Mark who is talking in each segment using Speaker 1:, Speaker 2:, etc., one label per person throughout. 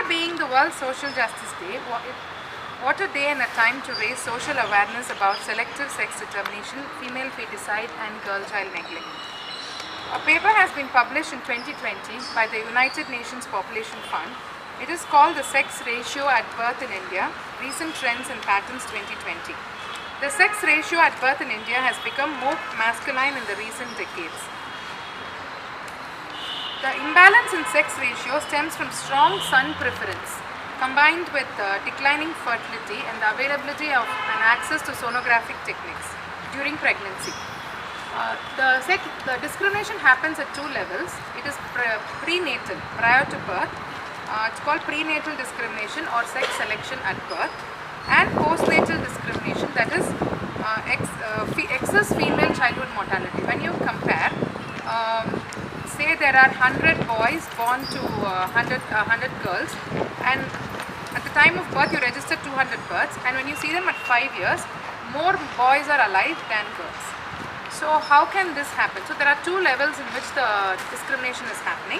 Speaker 1: being the World Social Justice Day, what a day and a time to raise social awareness about selective sex determination, female feticide and girl-child neglect. A paper has been published in 2020 by the United Nations Population Fund. It is called The Sex Ratio at Birth in India, Recent Trends and Patterns 2020. The sex ratio at birth in India has become more masculine in the recent decades. The imbalance in sex ratio stems from strong son preference, combined with declining fertility and the availability of and access to sonographic techniques during pregnancy. The discrimination happens at two levels. It is prenatal, prior to birth. It's called prenatal discrimination or sex selection at birth, and postnatal discrimination, that is excess female childhood mortality. When you compare, say there are 100 boys born to 100 girls, and at the time of birth you register 200 births, and when you see them at 5 years, more boys are alive than girls. So how can this happen? So there are two levels in which the discrimination is happening.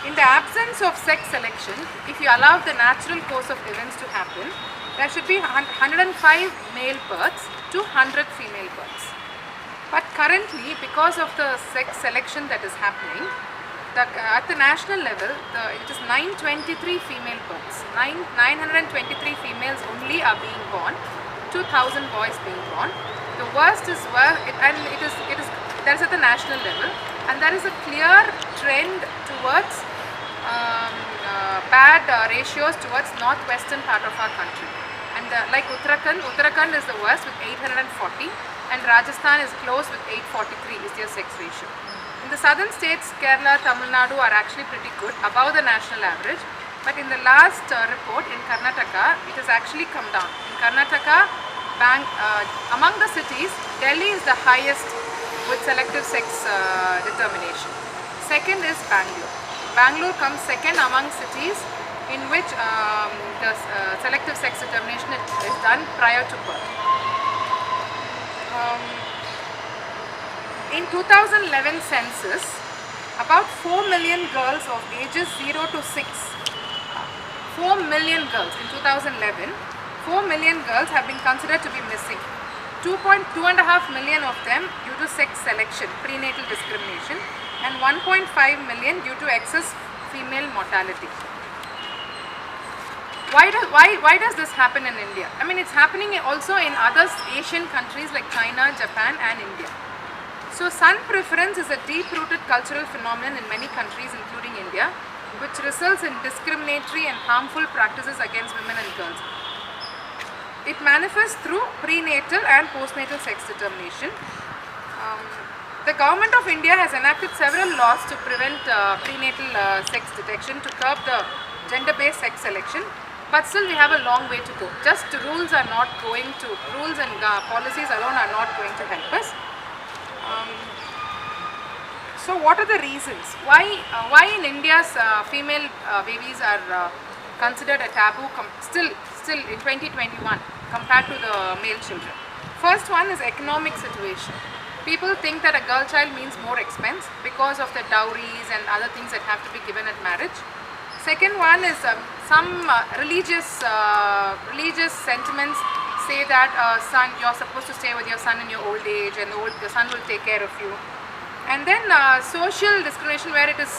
Speaker 1: In the absence of sex selection, if you allow the natural course of events to happen, there should be 105 male births to 100 female births. But currently, because of the sex selection that is happening, at the national level, it is 923 female births. 923 females only are being born, 2,000 boys being born. The worst is that's at the national level, and there is a clear trend towards bad ratios towards northwestern part of our country. And like Uttarakhand is the worst with 840, and Rajasthan is close with 843 is their sex ratio. In the southern states, Kerala, Tamil Nadu are actually pretty good, above the national average. But in the last report in Karnataka, it has actually come down. In Karnataka, among the cities, Delhi is the highest with selective sex determination. Second is Bangalore. Bangalore comes second among cities in which the selective sex determination is done prior to birth. In 2011 census, about 4 million girls of ages 0 to 6, 4 million girls in 2011, 4 million girls have been considered to be missing. 2.5 million of them due to sex selection, prenatal discrimination, and 1.5 million due to excess female mortality. Why does this happen in India? I mean, it's happening also in other Asian countries like China, Japan and India. So son preference is a deep-rooted cultural phenomenon in many countries including India, which results in discriminatory and harmful practices against women and girls. It manifests through prenatal and postnatal sex determination. The government of India has enacted several laws to prevent prenatal sex detection, to curb the gender-based sex selection, but still we have a long way to go. Just rules and policies alone are not going to help us. So what are the reasons? Why in India female babies are considered a taboo still in 2021 compared to the male children? First one is economic situation. People think that a girl child means more expense because of the dowries and other things that have to be given at marriage. Second one is some religious sentiments say that son, you're supposed to stay with your son in your old age, and the son will take care of you. And then social discrimination, where it is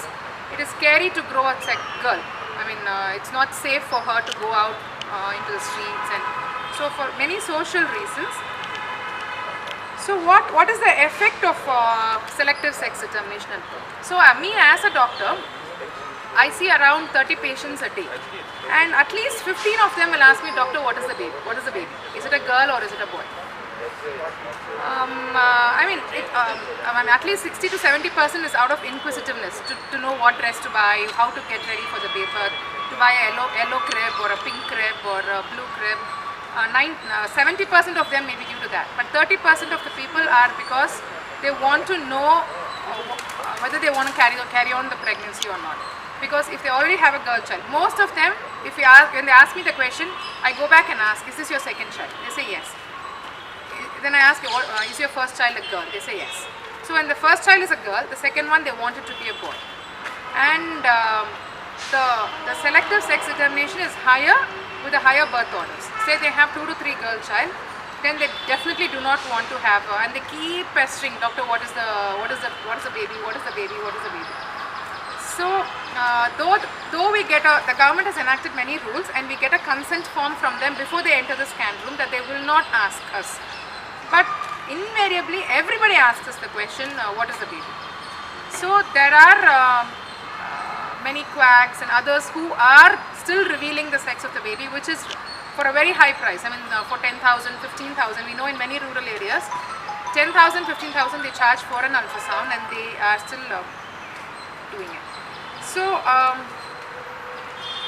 Speaker 1: scary to grow a girl. I mean, it's not safe for her to go out into the streets, and so for many social reasons. So what is the effect of selective sex determination at birth? So me as a doctor, I see around 30 patients a day, and at least 15 of them will ask me, "Doctor, what is the baby? What is the baby? Is it a girl or is it a boy?" At least 60 to 70% is out of inquisitiveness to know what dress to buy, how to get ready for the paper, to buy a yellow crib or a pink crib or a blue crib. 70% of them may be due to that, but 30% of the people are because they want to know whether they want to carry on the pregnancy or not. Because if they already have a girl child, most of them, when they ask me the question, I go back and ask, "Is this your second child?" They say yes. Then I ask, "Is your first child a girl?" They say yes. So when the first child is a girl, the second one they want it to be a boy. And the selective sex determination is higher with the higher birth orders. Say they have 2 to 3 girl child, then they definitely do not want to have, and they keep pestering, doctor, what is the baby, what is the baby, what is the baby. So though we get the government has enacted many rules, and we get a consent form from them before they enter the scan room that they will not ask us. But invariably, everybody asks us the question, what is the baby? So there are many quacks and others who are still revealing the sex of the baby, which is for a very high price. I mean, for 10,000, 15,000, we know in many rural areas, 10,000, 15,000 they charge for an ultrasound, and they are still doing it. So,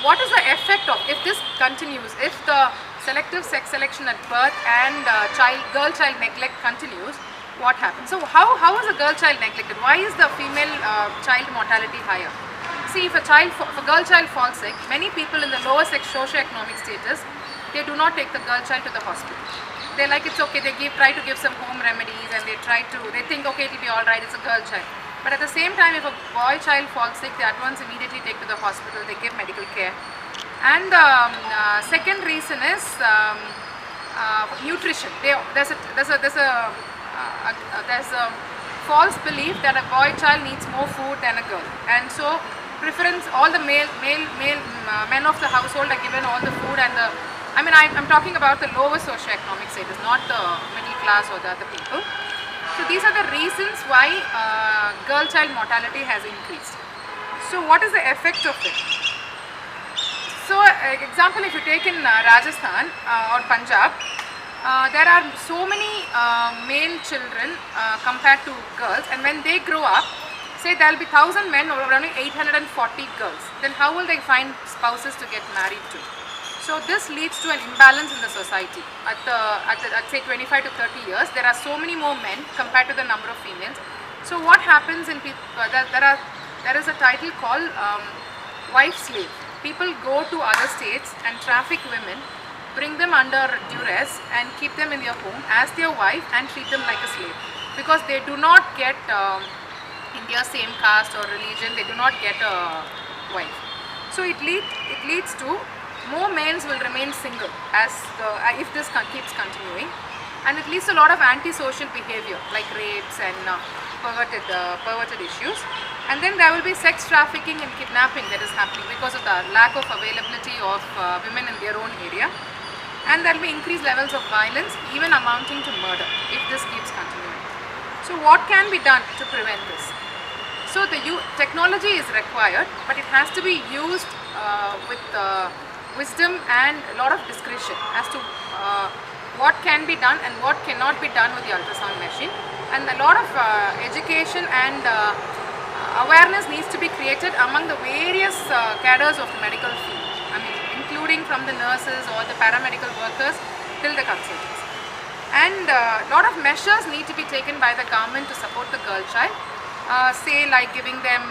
Speaker 1: what is the effect of, if this continues, if the selective sex selection at birth and girl child neglect continues, what happens? So, how is a girl child neglected? Why is the female child mortality higher? See, if a girl child falls sick, many people in the lower socio-economic status, they do not take the girl child to the hospital. They like, it's okay, they try to give some home remedies, and they think, okay, it will be alright, it's a girl child. But at the same time, if a boy child falls sick, they at once immediately take to the hospital, they give medical care. And second reason is nutrition. There's a false belief that a boy child needs more food than a girl, and so preference, all the male men of the household are given all the food, and I'm talking about the lower socio-economic status, not the middle class or the other people. So these are the reasons why girl child mortality has increased. So what is the effect of it? So example, if you take in Rajasthan or Punjab, there are so many male children compared to girls, and when they grow up, say there will be 1,000 men or only 840 girls, then how will they find spouses to get married to? So this leads to an imbalance in the society. At say 25 to 30 years, there are so many more men compared to the number of females. So what happens in people, there is a title called wife slave. People go to other states and traffic women, bring them under duress and keep them in their home as their wife and treat them like a slave, because they do not get in their same caste or religion, they do not get a wife. So it leads to more males will remain single if this keeps continuing, and it leads to a lot of antisocial behavior like rapes and perverted issues. And then there will be sex trafficking and kidnapping that is happening because of the lack of availability of women in their own area, and there will be increased levels of violence, even amounting to murder, if this keeps continuing. So what can be done to prevent this? So the technology is required, but it has to be used with wisdom and a lot of discretion as to what can be done and what cannot be done with the ultrasound machine, and a lot of education and awareness needs to be created among the various cadres of the medical field, including from the nurses or the paramedical workers till the consultants. And a lot of measures need to be taken by the government to support the girl child, say like giving them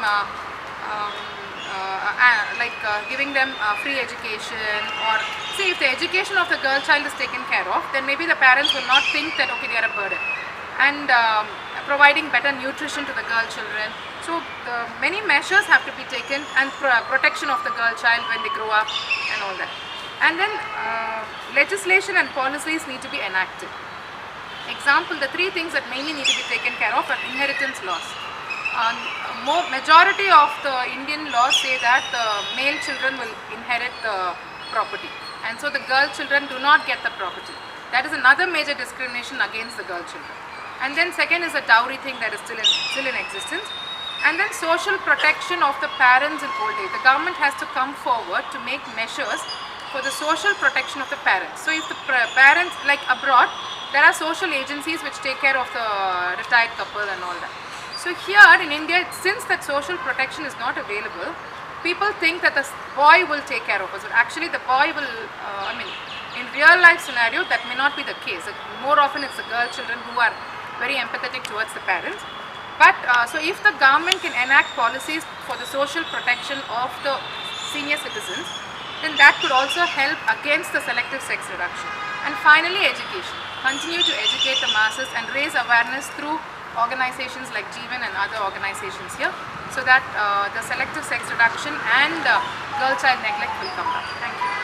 Speaker 1: free education, or say if the education of the girl child is taken care of, then maybe the parents will not think that okay, they are a burden, and providing better nutrition to the girl children. So many measures have to be taken, and protection of the girl child when they grow up and all that. And then legislation and policies need to be enacted. Example, the three things that mainly need to be taken care of are inheritance laws. Majority of the Indian laws say that the male children will inherit the property, and so the girl children do not get the property. That is another major discrimination against the girl children. And then second is a dowry thing that is still in existence. And then social protection of the parents in old age. The government has to come forward to make measures for the social protection of the parents. So if the parents, like abroad, there are social agencies which take care of the retired couple and all that. So here in India, since that social protection is not available, people think that the boy will take care of us. But actually the boy will, in real life scenario, that may not be the case. More often it's the girl children who are very empathetic towards the parents. But so if the government can enact policies for the social protection of the senior citizens, then that could also help against the selective sex reduction. And finally, education. Continue to educate the masses and raise awareness through organizations like Jeevan and other organizations here, so that the selective sex reduction and girl child neglect will come down. Thank you.